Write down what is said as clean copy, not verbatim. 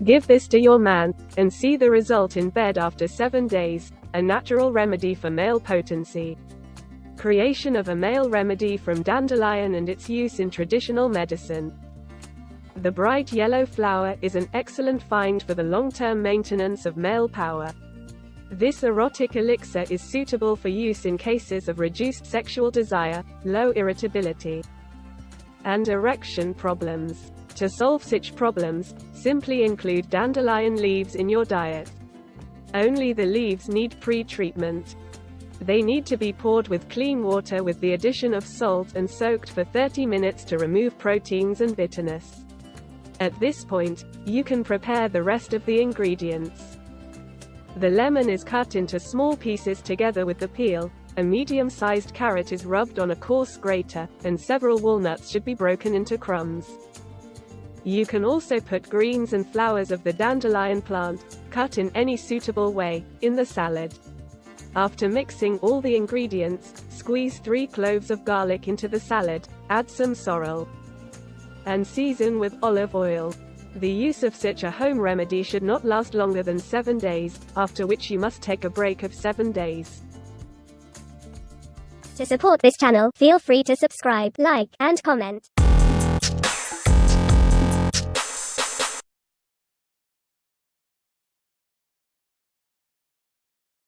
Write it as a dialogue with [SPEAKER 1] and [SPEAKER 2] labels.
[SPEAKER 1] Give this to your man, and see the result in bed after 7 days, a natural remedy for male potency. Creation of a male remedy from dandelion and its use in traditional medicine. The bright yellow flower is an excellent find for the long-term maintenance of male power. This erotic elixir is suitable for use in cases of reduced sexual desire, low irritability, and erection problems. To solve such problems, simply include dandelion leaves in your diet. Only the leaves need pre-treatment. They need to be poured with clean water with the addition of salt and soaked for 30 minutes to remove proteins and bitterness. At this point, you can prepare the rest of the ingredients. The lemon is cut into small pieces together with the peel, a medium-sized carrot is rubbed on a coarse grater, and several walnuts should be broken into crumbs. You can also put greens and flowers of the dandelion plant, cut in any suitable way, in the salad. After mixing all the ingredients, squeeze 3 cloves of garlic into the salad, add some sorrel, and season with olive oil. The use of such a home remedy should not last longer than 7 days, after which you must take a break of 7 days.
[SPEAKER 2] To support this channel, feel free to subscribe, like, and comment.